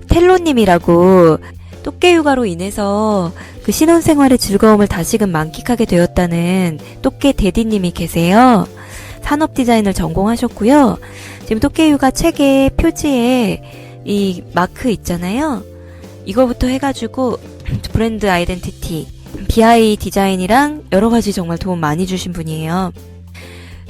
텔로님이라고 또깨육아로 인해서 그 신혼생활의 즐거움을 다시금 만끽하게 되었다는 또깨 대디님이 계세요. 산업디자인을 전공하셨고요. 지금 또깨육아 책의 표지에 이 마크 있잖아요. 이거부터 해가지고 브랜드 아이덴티티, BI 디자인이랑 여러가지 정말 도움 많이 주신 분이에요.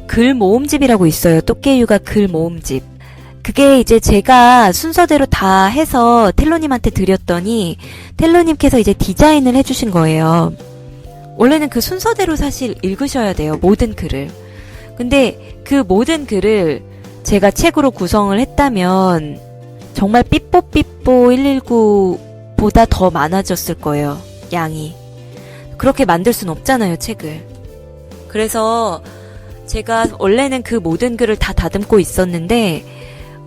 글 모음집이라고 있어요. 또깨육아 글 모음집. 그게 이제 제가 순서대로 다 해서 텔로님한테 드렸더니 텔로님께서 이제 디자인을 해주신 거예요. 원래는 그 순서대로 사실 읽으셔야 돼요. 모든 글을. 근데 그 모든 글을 제가 책으로 구성을 했다면 정말 삐뽀삐뽀 119보다 더 많아졌을 거예요. 양이. 그렇게 만들 순 없잖아요, 책을. 그래서 제가 원래는 그 모든 글을 다 다듬고 있었는데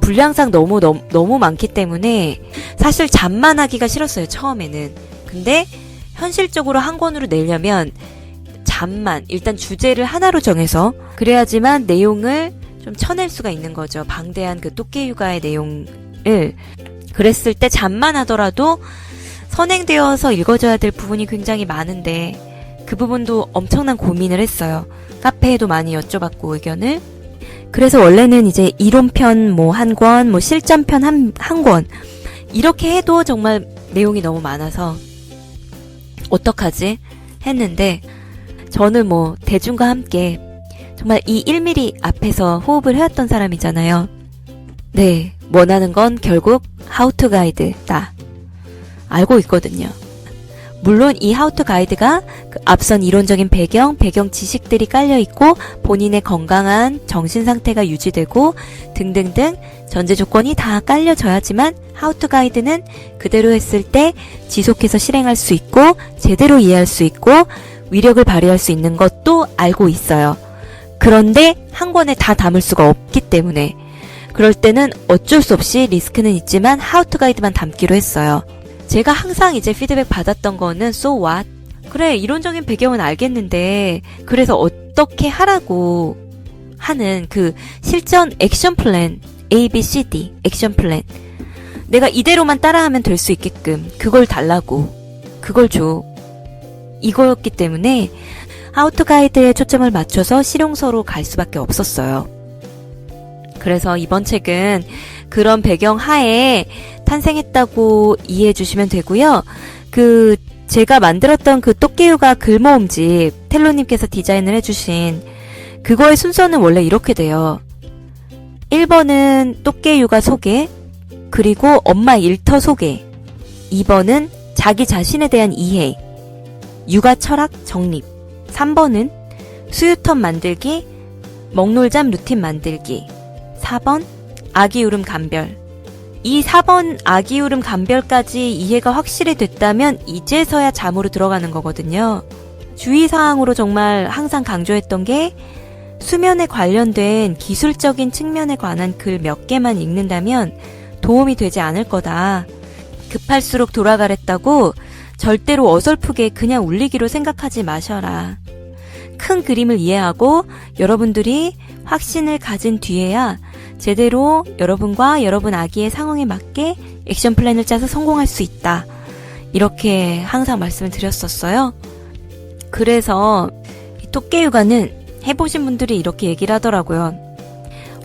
분량상 너무 많기 때문에 사실 잠만 하기가 싫었어요, 처음에는. 근데 현실적으로 한 권으로 내려면 잠만, 일단 주제를 하나로 정해서 그래야지만 내용을 좀 쳐낼 수가 있는 거죠. 방대한 그 또깨육아의 내용을. 그랬을 때 잠만 하더라도 선행되어서 읽어줘야 될 부분이 굉장히 많은데 그 부분도 엄청난 고민을 했어요. 카페에도 많이 여쭤봤고 의견을. 그래서 원래는 이제 이론편 한 권, 실전편 한 권 이렇게 해도 정말 내용이 너무 많아서 어떡하지? 했는데 저는 대중과 함께 정말 이 1mm 앞에서 호흡을 해왔던 사람이잖아요. 네, 원하는 건 결국 하우투 가이드다. 알고 있거든요. 물론 이 하우투 가이드가 앞선 이론적인 배경 지식들이 깔려있고 본인의 건강한 정신 상태가 유지되고 등등등 전제 조건이 다 깔려져야지만 하우투 가이드는 그대로 했을 때 지속해서 실행할 수 있고 제대로 이해할 수 있고 위력을 발휘할 수 있는 것도 알고 있어요. 그런데 한 권에 다 담을 수가 없기 때문에 그럴 때는 어쩔 수 없이 리스크는 있지만 하우투 가이드만 담기로 했어요. 제가 항상 이제 피드백 받았던 거는 So what? 그래, 이론적인 배경은 알겠는데 그래서 어떻게 하라고 하는 그 실전 액션 플랜 A, B, C, D 액션 플랜 내가 이대로만 따라하면 될 수 있게끔 그걸 달라고 그걸 줘 이거였기 때문에 하우투 가이드에 초점을 맞춰서 실용서로 갈 수밖에 없었어요. 그래서 이번 책은 그런 배경 하에 탄생했다고 이해해 주시면 되고요. 제가 만들었던 그 또깨유가 글모음집 텔로님께서 디자인을 해주신 그거의 순서는 원래 이렇게 돼요. 1번은 또깨유가 소개, 그리고 엄마 일터 소개, 2번은 자기 자신에 대한 이해, 육아 철학 정립, 3번은 수유턴 만들기, 먹놀잠 루틴 만들기, 4번 아기 울음 감별. 이 4번 아기 울음 감별까지 이해가 확실히 됐다면 이제서야 잠으로 들어가는 거거든요. 주의사항으로 정말 항상 강조했던 게 수면에 관련된 기술적인 측면에 관한 글 몇 개만 읽는다면 도움이 되지 않을 거다. 급할수록 돌아가랬다고 절대로 어설프게 그냥 울리기로 생각하지 마셔라. 큰 그림을 이해하고 여러분들이 확신을 가진 뒤에야 제대로 여러분과 여러분 아기의 상황에 맞게 액션 플랜을 짜서 성공할 수 있다. 이렇게 항상 말씀을 드렸었어요. 그래서 또깨유가는 해보신 분들이 이렇게 얘기를 하더라고요.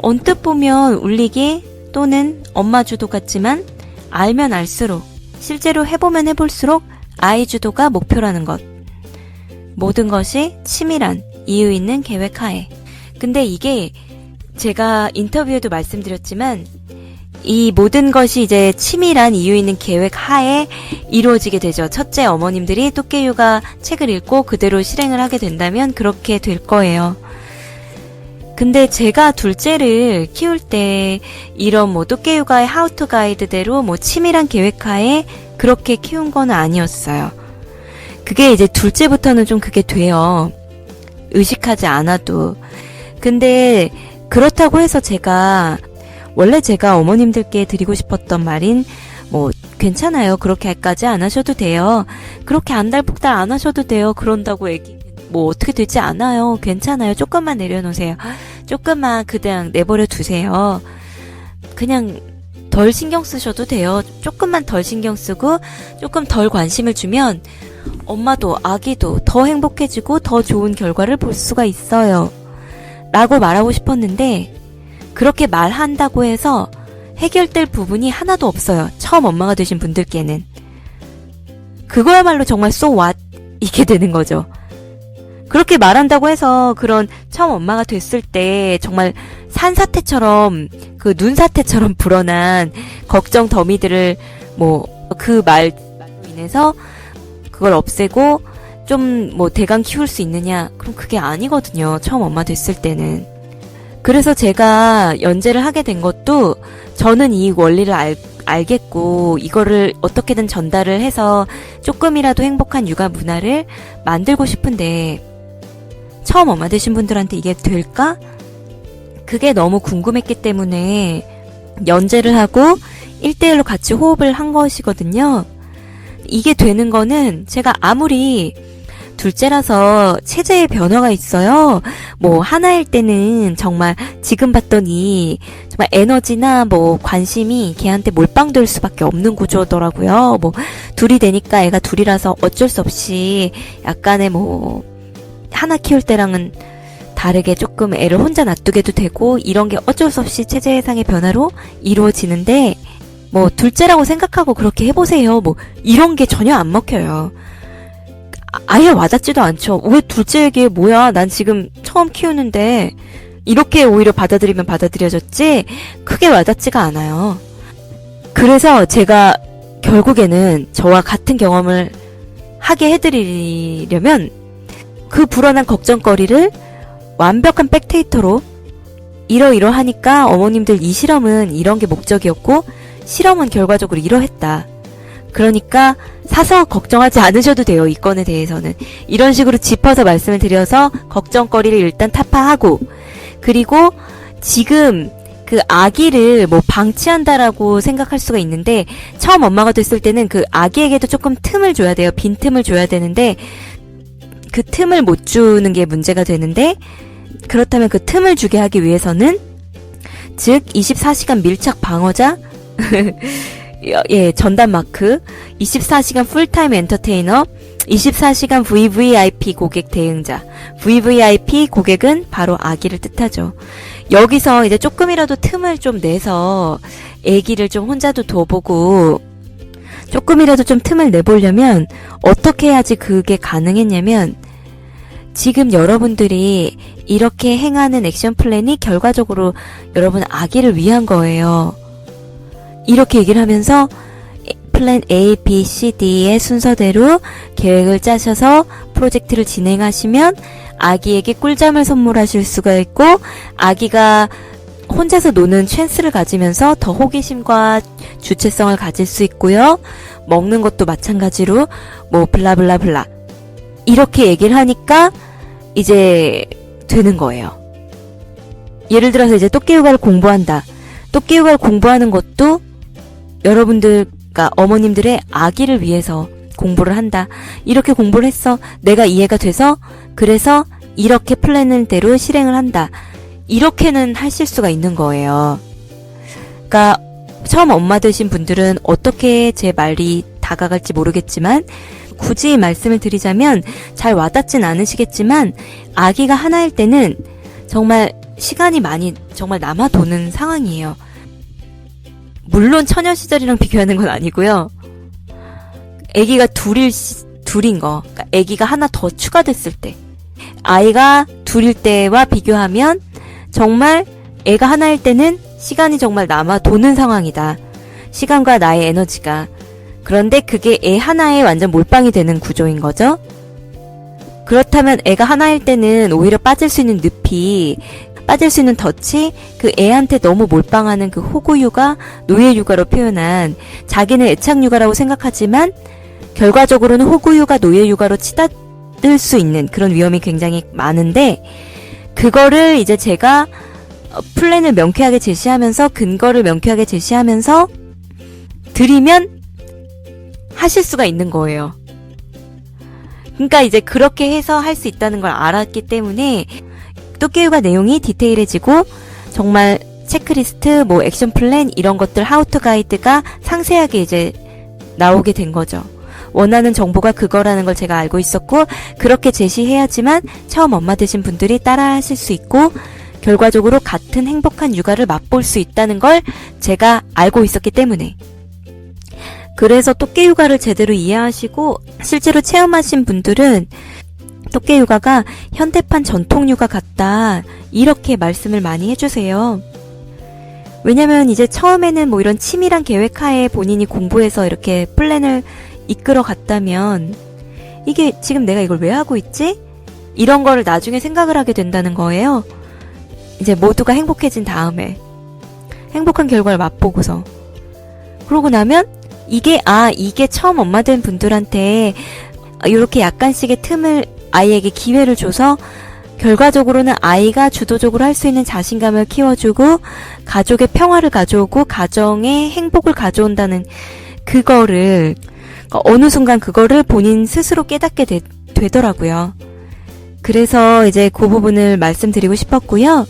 언뜻 보면 울리기 또는 엄마 주도 같지만 알면 알수록 실제로 해보면 해볼수록 아이 주도가 목표라는 것. 모든 것이 치밀한 이유 있는 계획 하에. 근데 이게 제가 인터뷰에도 말씀드렸지만 이 모든 것이 이제 치밀한 이유 있는 계획 하에 이루어지게 되죠. 첫째, 어머님들이 또깨유가 책을 읽고 그대로 실행을 하게 된다면 그렇게 될 거예요. 근데 제가 둘째를 키울 때 이런 또깨유가의 하우투 가이드대로 치밀한 계획 하에 그렇게 키운 건 아니었어요. 그게 이제 둘째부터는 좀 그게 돼요. 의식하지 않아도. 근데 그렇다고 해서 원래 제가 어머님들께 드리고 싶었던 말인 괜찮아요. 그렇게 할까지 안 하셔도 돼요. 그렇게 안달복달 안 하셔도 돼요. 그런다고 애기 어떻게 되지 않아요. 괜찮아요. 조금만 내려놓으세요. 조금만 그냥 내버려 두세요. 그냥 덜 신경 쓰셔도 돼요. 조금만 덜 신경 쓰고 조금 덜 관심을 주면 엄마도 아기도 더 행복해지고 더 좋은 결과를 볼 수가 있어요. 라고 말하고 싶었는데 그렇게 말한다고 해서 해결될 부분이 하나도 없어요. 처음 엄마가 되신 분들께는. 그거야말로 정말 so what? 이게 되는 거죠. 그렇게 말한다고 해서 그런 처음 엄마가 됐을 때 정말 산사태처럼 그 눈사태처럼 불어난 걱정 더미들을 그 말로 인해서 그걸 없애고 좀 대강 키울 수 있느냐? 그럼 그게 아니거든요. 처음 엄마 됐을 때는. 그래서 제가 연재를 하게 된 것도 저는 이 원리를 알겠고 이거를 어떻게든 전달을 해서 조금이라도 행복한 육아 문화를 만들고 싶은데 처음 엄마 되신 분들한테 이게 될까? 그게 너무 궁금했기 때문에 연재를 하고 1대1로 같이 호흡을 한 것이거든요. 이게 되는 거는 제가 아무리 둘째라서 체제의 변화가 있어요. 하나일 때는 정말 지금 봤더니 정말 에너지나 관심이 걔한테 몰빵될 수밖에 없는 구조더라고요. 둘이 되니까 애가 둘이라서 어쩔 수 없이 약간의 하나 키울 때랑은 다르게 조금 애를 혼자 놔두게도 되고 이런 게 어쩔 수 없이 체제 해상의 변화로 이루어지는데 둘째라고 생각하고 그렇게 해보세요. 이런 게 전혀 안 먹혀요. 아예 와닿지도 않죠. 왜 둘째에게 뭐야? 난 지금 처음 키우는데 이렇게 오히려 받아들이면 받아들여졌지 크게 와닿지가 않아요. 그래서 제가 결국에는 저와 같은 경험을 하게 해드리려면 그 불안한 걱정거리를 완벽한 팩데이터로 이러이러하니까 어머님들 이 실험은 이런 게 목적이었고 실험은 결과적으로 이러했다. 그러니까 사서 걱정하지 않으셔도 돼요. 이 건에 대해서는. 이런 식으로 짚어서 말씀을 드려서 걱정거리를 일단 타파하고, 그리고 지금 그 아기를 뭐 방치한다라고 생각할 수가 있는데, 처음 엄마가 됐을 때는 그 아기에게도 조금 틈을 줘야 돼요. 빈틈을 줘야 되는데 그 틈을 못 주는 게 문제가 되는데, 그렇다면 그 틈을 주게 하기 위해서는, 즉 24시간 밀착 방어자 예, 전담 마크, 24시간 풀타임 엔터테이너, 24시간 VVIP 고객 대응자. VVIP 고객은 바로 아기를 뜻하죠. 여기서 이제 조금이라도 틈을 좀 내서 아기를 좀 혼자도 둬보고, 조금이라도 좀 틈을 내보려면 어떻게 해야지 그게 가능했냐면, 지금 여러분들이 이렇게 행하는 액션 플랜이 결과적으로 여러분 아기를 위한 거예요. 이렇게 얘기를 하면서 플랜 A, B, C, D의 순서대로 계획을 짜셔서 프로젝트를 진행하시면 아기에게 꿀잠을 선물하실 수가 있고, 아기가 혼자서 노는 찬스를 가지면서 더 호기심과 주체성을 가질 수 있고요. 먹는 것도 마찬가지로 뭐 블라블라블라 이렇게 얘기를 하니까 이제 되는 거예요. 예를 들어서 이제 토끼육아를 공부한다. 토끼육아를 공부하는 것도 여러분들, 그러니까 어머님들의 아기를 위해서 공부를 한다. 이렇게 공부를 했어. 내가 이해가 돼서, 그래서 이렇게 플랜을 대로 실행을 한다. 이렇게는 하실 수가 있는 거예요. 그러니까 처음 엄마 되신 분들은 어떻게 제 말이 다가갈지 모르겠지만, 굳이 말씀을 드리자면 잘 와닿진 않으시겠지만, 아기가 하나일 때는 정말 시간이 많이 정말 남아 도는 상황이에요. 물론 처녀 시절이랑 비교하는 건 아니고요. 아기가 둘인 거, 그러니까 아기가 하나 더 추가됐을 때, 아이가 둘일 때와 비교하면 정말 애가 하나일 때는 시간이 정말 남아 도는 상황이다. 시간과 나의 에너지가. 그런데 그게 애 하나에 완전 몰빵이 되는 구조인 거죠. 그렇다면 애가 하나일 때는 오히려 빠질 수 있는 늪이, 빠질 수 있는 덫이 그 애한테 너무 몰빵하는 그 호구육아, 노예육아로 표현한, 자기는 애착육아라고 생각하지만 결과적으로는 호구육아, 노예육아로 치닫을 수 있는 그런 위험이 굉장히 많은데, 그거를 이제 제가 플랜을 명쾌하게 제시하면서, 근거를 명쾌하게 제시하면서 드리면 하실 수가 있는 거예요. 그러니까 이제 그렇게 해서 할 수 있다는 걸 알았기 때문에 토끼육아 내용이 디테일해지고, 정말 체크리스트, 뭐 액션 플랜 이런 것들, 하우투 가이드가 상세하게 이제 나오게 된 거죠. 원하는 정보가 그거라는 걸 제가 알고 있었고, 그렇게 제시해야지만 처음 엄마 되신 분들이 따라 하실 수 있고, 결과적으로 같은 행복한 육아를 맛볼 수 있다는 걸 제가 알고 있었기 때문에. 그래서 토끼육아를 제대로 이해하시고 실제로 체험하신 분들은 토끼육아가 현대판 전통육아 같다, 이렇게 말씀을 많이 해주세요. 왜냐면 이제 처음에는 뭐 이런 치밀한 계획하에 본인이 공부해서 이렇게 플랜을 이끌어 갔다면, 이게 지금 내가 이걸 왜 하고 있지? 이런 거를 나중에 생각을 하게 된다는 거예요. 이제 모두가 행복해진 다음에, 행복한 결과를 맛보고서. 그러고 나면 이게 처음 엄마 된 분들한테 이렇게 약간씩의 틈을, 아이에게 기회를 줘서 결과적으로는 아이가 주도적으로 할 수 있는 자신감을 키워주고 가족의 평화를 가져오고 가정의 행복을 가져온다는 그거를, 어느 순간 그거를 본인 스스로 깨닫게 되더라고요. 그래서 이제 그 부분을 말씀드리고 싶었고요.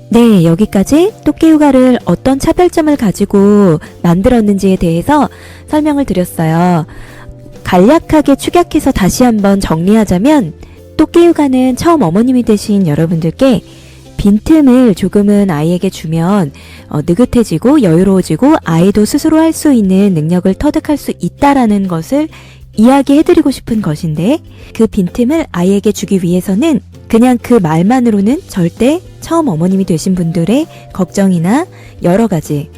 네, 여기까지 토끼육아를 어떤 차별점을 가지고 만들었는지에 대해서 설명을 드렸어요. 간략하게 축약해서 다시 한번 정리하자면, 토끼육아는 처음 어머님이 되신 여러분들께 빈틈을 조금은 아이에게 주면 느긋해지고 여유로워지고 아이도 스스로 할 수 있는 능력을 터득할 수 있다라는 것을 이야기해드리고 싶은 것인데, 그 빈틈을 아이에게 주기 위해서는 그냥 그 말만으로는 절대 처음 어머님이 되신 분들의 걱정이나 여러 가지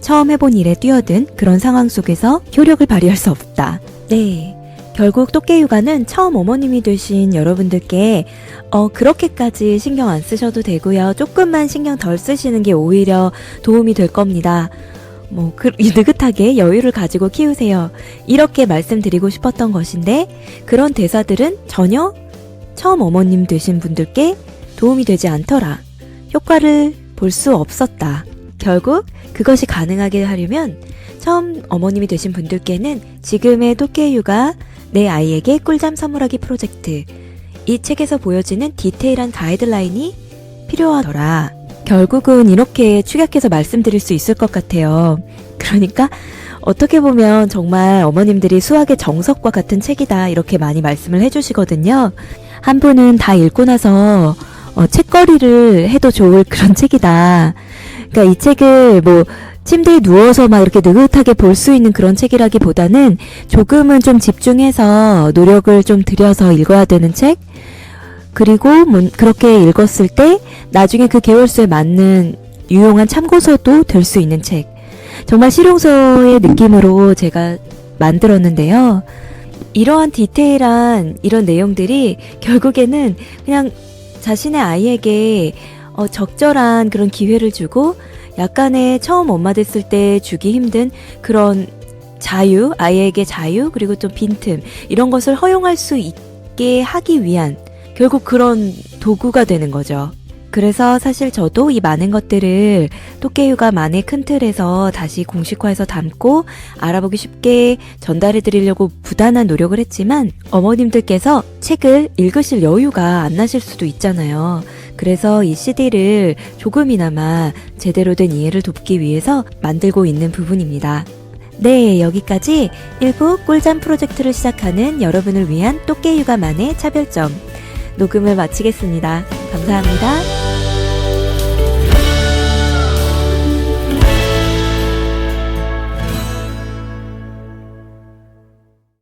처음 해본 일에 뛰어든 그런 상황 속에서 효력을 발휘할 수 없다. 네, 결국 토끼육아는 처음 어머님이 되신 여러분들께 그렇게까지 신경 안 쓰셔도 되고요. 조금만 신경 덜 쓰시는 게 오히려 도움이 될 겁니다. 느긋하게 여유를 가지고 키우세요. 이렇게 말씀드리고 싶었던 것인데, 그런 대사들은 전혀 처음 어머님 되신 분들께 도움이 되지 않더라. 효과를 볼 수 없었다. 결국 그것이 가능하게 하려면 처음 어머님이 되신 분들께는 지금의 토끼유가 내 아이에게 꿀잠 선물하기 프로젝트, 이 책에서 보여지는 디테일한 가이드라인이 필요하더라. 결국은 이렇게 축약해서 말씀드릴 수 있을 것 같아요. 그러니까 어떻게 보면 정말 어머님들이 수학의 정석과 같은 책이다, 이렇게 많이 말씀을 해주시거든요. 한 분은 다 읽고 나서 책거리를 해도 좋을 그런 책이다. 그러니까 이 책을 침대에 누워서 막 이렇게 느긋하게 볼 수 있는 그런 책이라기보다는 조금은 좀 집중해서 노력을 좀 들여서 읽어야 되는 책? 그리고 그렇게 읽었을 때 나중에 그 계열수에 맞는 유용한 참고서도 될 수 있는 책. 정말 실용서의 느낌으로 제가 만들었는데요. 이러한 디테일한 이런 내용들이 결국에는 그냥 자신의 아이에게 적절한 그런 기회를 주고 약간의 처음 엄마 됐을 때 주기 힘든 그런 자유, 아이에게 자유, 그리고 좀 빈틈, 이런 것을 허용할 수 있게 하기 위한 결국 그런 도구가 되는 거죠. 그래서 사실 저도 이 많은 것들을 토끼육아만의 큰 틀에서 다시 공식화해서 담고 알아보기 쉽게 전달해 드리려고 부단한 노력을 했지만 어머님들께서 책을 읽으실 여유가 안 나실 수도 있잖아요. 그래서 이 CD를 조금이나마 제대로 된 이해를 돕기 위해서 만들고 있는 부분입니다. 네, 여기까지 1부 꿀잠 프로젝트를 시작하는 여러분을 위한 토끼육아만의 차별점 녹음을 마치겠습니다. 감사합니다.